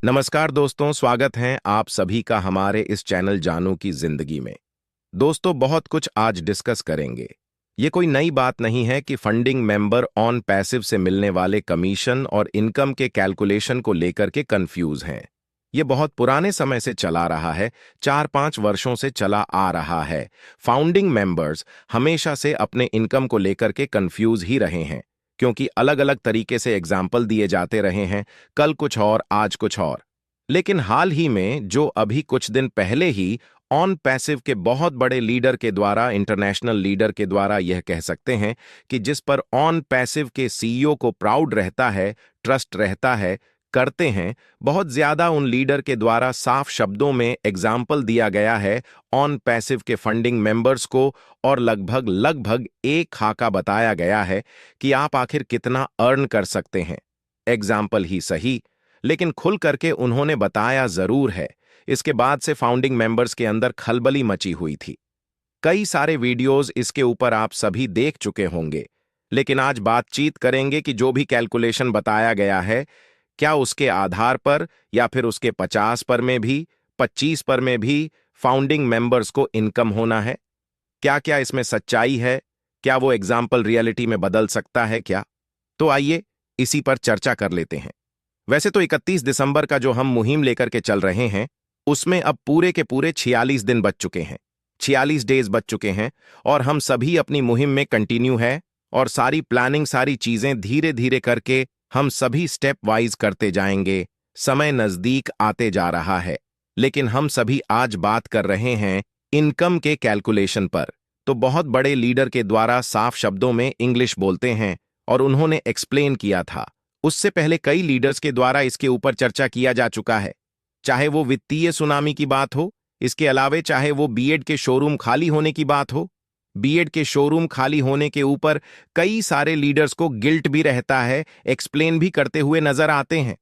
नमस्कार दोस्तों, स्वागत है आप सभी का हमारे इस चैनल जानू की जिंदगी में। दोस्तों, बहुत कुछ आज डिस्कस करेंगे। ये कोई नई बात नहीं है कि फंडिंग मेंबर ऑन पैसिव से मिलने वाले कमीशन और इनकम के कैलकुलेशन को लेकर के कंफ्यूज हैं। ये बहुत पुराने समय से चला रहा है, 4-5 वर्षों से चला आ रहा है। फाउंडिंग मेंबर्स हमेशा से अपने इनकम को लेकर के कंफ्यूज ही रहे हैं, क्योंकि अलग अलग तरीके से एग्जाम्पल दिए जाते रहे हैं, कल कुछ और आज कुछ और। लेकिन हाल ही में जो अभी कुछ दिन पहले ही ऑन पैसिव के बहुत बड़े लीडर के द्वारा, इंटरनेशनल लीडर के द्वारा यह कह सकते हैं कि जिस पर ऑन पैसिव के सीईओ को प्राउड रहता है, ट्रस्ट रहता है, करते हैं, बहुत ज्यादा उन लीडर के द्वारा साफ शब्दों में एग्जाम्पल दिया गया है ऑन पैसिव के फंडिंग मेंबर्स को, और लगभग लगभग एक खाका बताया गया है कि आप आखिर कितना अर्न कर सकते हैं। एग्जाम्पल ही सही, लेकिन खुल करके उन्होंने बताया जरूर है। इसके बाद से फाउंडिंग मेंबर्स के अंदर खलबली मची हुई थी। कई सारे वीडियोस इसके ऊपर आप सभी देख चुके होंगे, लेकिन आज बातचीत करेंगे कि जो भी कैलकुलेशन बताया गया है, क्या उसके आधार पर या फिर उसके 50 पर में भी, 25 पर में भी फाउंडिंग मेंबर्स को इनकम होना है। क्या क्या इसमें सच्चाई है, क्या वो एग्जाम्पल रियलिटी में बदल सकता है क्या? तो आइए इसी पर चर्चा कर लेते हैं। वैसे तो 31 दिसंबर का जो हम मुहिम लेकर के चल रहे हैं, उसमें अब पूरे के पूरे 46 दिन बच चुके हैं, 46 डेज बच चुके हैं, और हम सभी अपनी मुहिम में कंटिन्यू है, और सारी प्लानिंग, सारी चीजें धीरे धीरे करके हम सभी स्टेप वाइज करते जाएंगे। समय नजदीक आते जा रहा है, लेकिन हम सभी आज बात कर रहे हैं इनकम के कैलकुलेशन पर। तो बहुत बड़े लीडर के द्वारा साफ शब्दों में इंग्लिश बोलते हैं, और उन्होंने एक्सप्लेन किया था। उससे पहले कई लीडर्स के द्वारा इसके ऊपर चर्चा किया जा चुका है, चाहे वो वित्तीय सुनामी की बात हो, इसके अलावे चाहे वो बीएड के शोरूम खाली होने की बात हो। बीएड के शोरूम खाली होने के ऊपर कई सारे लीडर्स को गिल्ट भी रहता है, एक्सप्लेन भी करते हुए नजर आते हैं।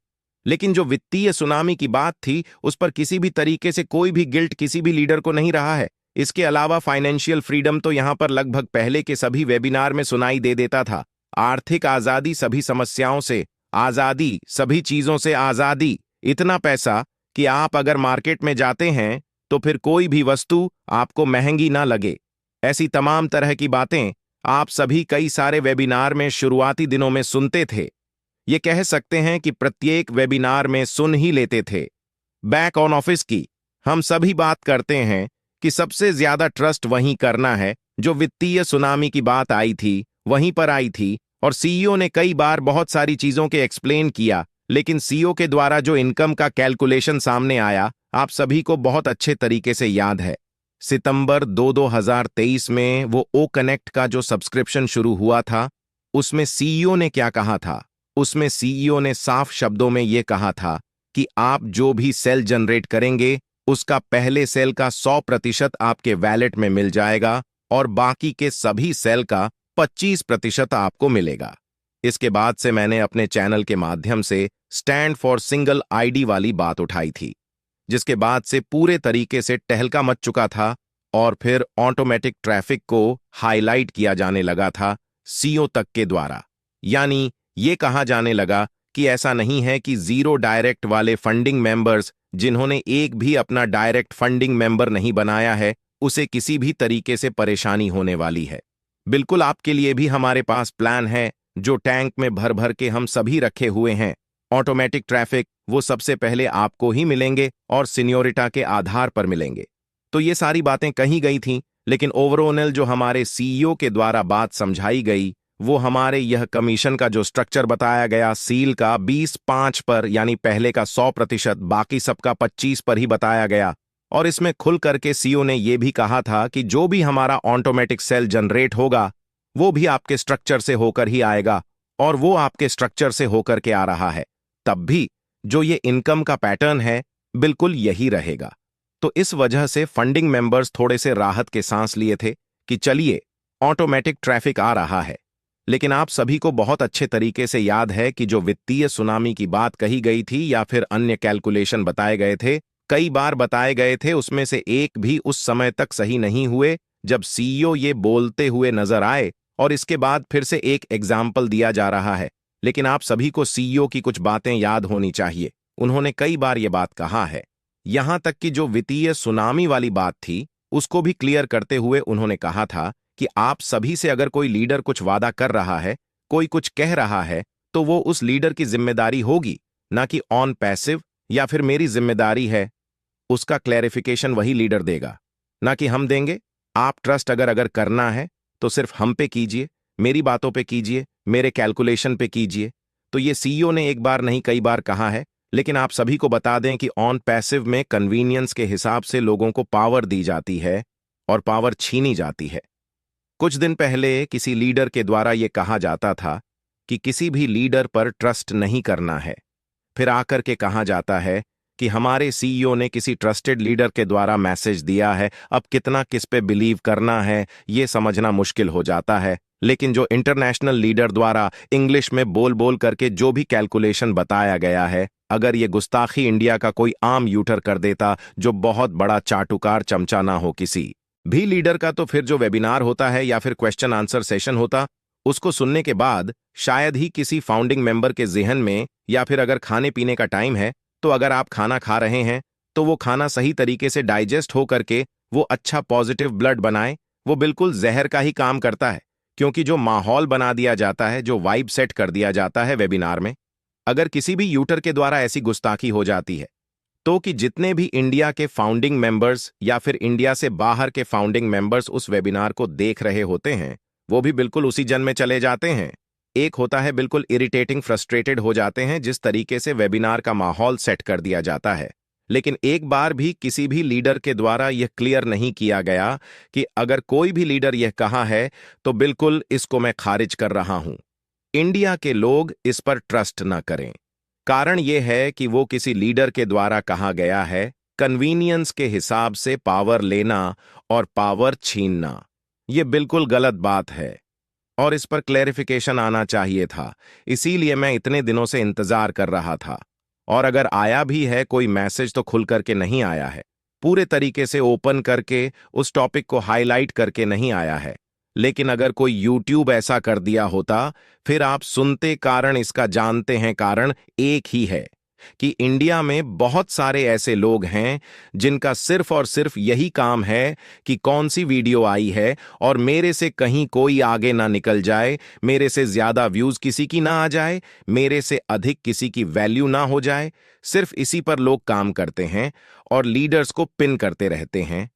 लेकिन जो वित्तीय सुनामी की बात थी, उस पर किसी भी तरीके से कोई भी गिल्ट किसी भी लीडर को नहीं रहा है। इसके अलावा फाइनेंशियल फ्रीडम तो यहां पर लगभग पहले के सभी वेबिनार में सुनाई दे देता था। आर्थिक आजादी, सभी समस्याओं से आजादी, सभी चीजों से आजादी, इतना पैसा कि आप अगर मार्केट में जाते हैं तो फिर कोई भी वस्तु आपको महंगी ना लगे। ऐसी तमाम तरह की बातें आप सभी कई सारे वेबिनार में शुरुआती दिनों में सुनते थे। ये कह सकते हैं कि प्रत्येक वेबिनार में सुन ही लेते थे। बैक ऑन ऑफिस की हम सभी बात करते हैं कि सबसे ज्यादा ट्रस्ट वहीं करना है। जो वित्तीय सुनामी की बात आई थी, वहीं पर आई थी, और सीईओ ने कई बार बहुत सारी चीजों के एक्सप्लेन किया, लेकिन सीईओ के द्वारा जो इनकम का कैलकुलेशन सामने आया, आप सभी को बहुत अच्छे तरीके से याद है। सितंबर 2023 में वो ओ कनेक्ट का जो सब्सक्रिप्शन शुरू हुआ था, उसमें सीईओ ने क्या कहा था? उसमें सीईओ ने साफ शब्दों में यह कहा था कि आप जो भी सेल जनरेट करेंगे, उसका पहले सेल का 100% आपके वैलेट में मिल जाएगा, और बाकी के सभी सेल का 25% आपको मिलेगा। इसके बाद से मैंने अपने चैनल के माध्यम से स्टैंड फॉर सिंगल आईडी वाली बात उठाई थी, जिसके बाद से पूरे तरीके से टहलका मच चुका था, और फिर ऑटोमेटिक ट्रैफिक को हाईलाइट किया जाने लगा था सीईओ तक के द्वारा। यानी ये कहा जाने लगा कि ऐसा नहीं है कि जीरो डायरेक्ट वाले फंडिंग मेंबर्स, जिन्होंने एक भी अपना डायरेक्ट फंडिंग मेंबर नहीं बनाया है, उसे किसी भी तरीके से परेशानी होने वाली है। बिल्कुल आपके लिए भी हमारे पास प्लान है, जो टैंक में भर भर के हम सभी रखे हुए हैं। ऑटोमेटिक ट्रैफिक वो सबसे पहले आपको ही मिलेंगे, और सीनियोरिटा के आधार पर मिलेंगे। तो ये सारी बातें कही गई थीं, लेकिन ओवरऑल जो हमारे सीईओ के द्वारा बात समझाई गई, वो हमारे यह कमीशन का जो स्ट्रक्चर बताया गया, सील का 20-5 पर, यानी पहले का 100%, बाकी सबका 25 पर ही बताया गया। और इसमें खुल करके सीईओ ने यह भी कहा था कि जो भी हमारा ऑटोमेटिक सेल जनरेट होगा, वो भी आपके स्ट्रक्चर से होकर ही आएगा, और वो आपके स्ट्रक्चर से होकर के आ रहा है। तब भी जो ये इनकम का पैटर्न है, बिल्कुल यही रहेगा। तो इस वजह से फंडिंग मेंबर्स थोड़े से राहत के सांस लिए थे कि चलिए, ऑटोमेटिक ट्रैफिक आ रहा है। लेकिन आप सभी को बहुत अच्छे तरीके से याद है कि जो वित्तीय सुनामी की बात कही गई थी, या फिर अन्य कैलकुलेशन बताए गए थे, कई बार बताए गए थे, उसमें से एक भी उस समय तक सही नहीं हुए जब सीईओ ये बोलते हुए नजर आए, और इसके बाद फिर से एक एग्जाम्पल दिया जा रहा है। लेकिन आप सभी को सीईओ की कुछ बातें याद होनी चाहिए। उन्होंने कई बार ये बात कहा है। यहां तक कि जो वित्तीय सुनामी वाली बात थी, उसको भी क्लियर करते हुए उन्होंने कहा था कि आप सभी से अगर कोई लीडर कुछ वादा कर रहा है, कोई कुछ कह रहा है, तो वो उस लीडर की जिम्मेदारी होगी, ना कि ऑन पैसिव या फिर मेरी जिम्मेदारी है। उसका क्लैरिफिकेशन वही लीडर देगा, ना कि हम देंगे। आप ट्रस्ट अगर अगर करना है तो सिर्फ हम पे कीजिए, मेरी बातों पे कीजिए, मेरे कैलकुलेशन पे कीजिए। तो ये सीईओ ने एक बार नहीं कई बार कहा है, लेकिन आप सभी को बता दें कि ऑन पैसिव में कन्वीनियंस के हिसाब से लोगों को पावर दी जाती है और पावर छीनी जाती है। कुछ दिन पहले किसी लीडर के द्वारा यह कहा जाता था कि किसी भी लीडर पर ट्रस्ट नहीं करना है। फिर आकर के कहा जाता है कि हमारे सीईओ ने किसी ट्रस्टेड लीडर के द्वारा मैसेज दिया है। अब कितना किस पे बिलीव करना है ये समझना मुश्किल हो जाता है। लेकिन जो इंटरनेशनल लीडर द्वारा इंग्लिश में बोल बोल करके जो भी कैलकुलेशन बताया गया है, अगर ये गुस्ताखी इंडिया का कोई आम यूटर कर देता जो बहुत बड़ा चाटुकार चमचा ना हो किसी भी लीडर का, तो फिर जो वेबिनार होता है या फिर क्वेश्चन आंसर सेशन होता, उसको सुनने के बाद शायद ही किसी फाउंडिंग मेंबर के ज़हन में, या फिर अगर खाने पीने का टाइम है तो अगर आप खाना खा रहे हैं तो वो खाना सही तरीके से डाइजेस्ट हो करके वो अच्छा पॉजिटिव ब्लड बनाए, वो बिल्कुल जहर का ही काम करता है। क्योंकि जो माहौल बना दिया जाता है, जो वाइब सेट कर दिया जाता है वेबिनार में, अगर किसी भी यूटर के द्वारा ऐसी गुस्ताखी हो जाती है तो कि जितने भी इंडिया के फाउंडिंग मेंबर्स या फिर इंडिया से बाहर के फाउंडिंग मेंबर्स उस वेबिनार को देख रहे होते हैं, वो भी बिल्कुल उसी जन में चले जाते हैं। एक होता है बिल्कुल इरिटेटिंग, फ्रस्ट्रेटेड हो जाते हैं जिस तरीके से वेबिनार का माहौल सेट कर दिया जाता है। लेकिन एक बार भी किसी भी लीडर के द्वारा यह क्लियर नहीं किया गया कि अगर कोई भी लीडर यह कहा है तो बिल्कुल इसको मैं खारिज कर रहा हूं। इंडिया के लोग इस पर ट्रस्ट न करें। कारण यह है कि वो किसी लीडर के द्वारा कहा गया है, कन्वीनियंस के हिसाब से पावर लेना और पावर छीनना। यह बिल्कुल गलत बात है और इस पर क्लैरिफिकेशन आना चाहिए था। इसीलिए मैं इतने दिनों से इंतजार कर रहा था। और अगर आया भी है कोई मैसेज तो खुल करके नहीं आया है, पूरे तरीके से ओपन करके उस टॉपिक को हाईलाइट करके नहीं आया है। लेकिन अगर कोई यूट्यूब ऐसा कर दिया होता, फिर आप सुनते, कारण इसका जानते हैं। कारण एक ही है कि इंडिया में बहुत सारे ऐसे लोग हैं जिनका सिर्फ और सिर्फ यही काम है कि कौन सी वीडियो आई है और मेरे से कहीं कोई आगे ना निकल जाए, मेरे से ज्यादा व्यूज किसी की ना आ जाए, मेरे से अधिक किसी की वैल्यू ना हो जाए। सिर्फ इसी पर लोग काम करते हैं और लीडर्स को पिन करते रहते हैं।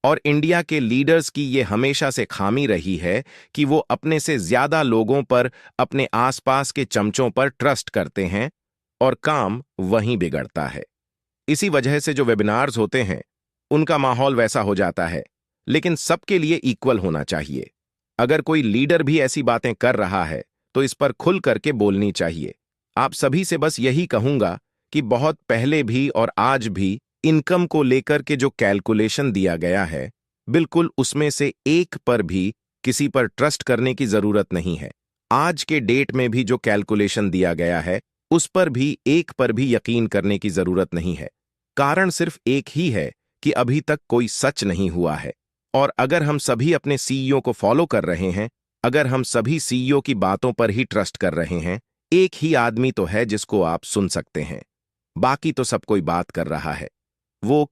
और इंडिया के लीडर्स की ये हमेशा से खामी रही है कि वो अपने से ज्यादा लोगों पर, अपने आसपास के चमचों पर ट्रस्ट करते हैं और काम वहीं बिगड़ता है। इसी वजह से जो वेबिनार्स होते हैं उनका माहौल वैसा हो जाता है। लेकिन सबके लिए इक्वल होना चाहिए। अगर कोई लीडर भी ऐसी बातें कर रहा है तो इस पर खुल करके बोलनी चाहिए। आप सभी से बस यही कहूंगा कि बहुत पहले भी और आज भी इनकम को लेकर के जो कैलकुलेशन दिया गया है, बिल्कुल उसमें से एक पर भी किसी पर ट्रस्ट करने की जरूरत नहीं है। आज के डेट में भी जो कैलकुलेशन दिया गया है उस पर भी एक पर भी यकीन करने की जरूरत नहीं है। कारण सिर्फ एक ही है कि अभी तक कोई सच नहीं हुआ है। और अगर हम सभी अपने सीईओ को फॉलो कर रहे हैं, अगर हम सभी सीईओ की बातों पर ही ट्रस्ट कर रहे हैं, एक ही आदमी तो है जिसको आप सुन सकते हैं, बाकी तो सब कोई बात कर रहा है। वो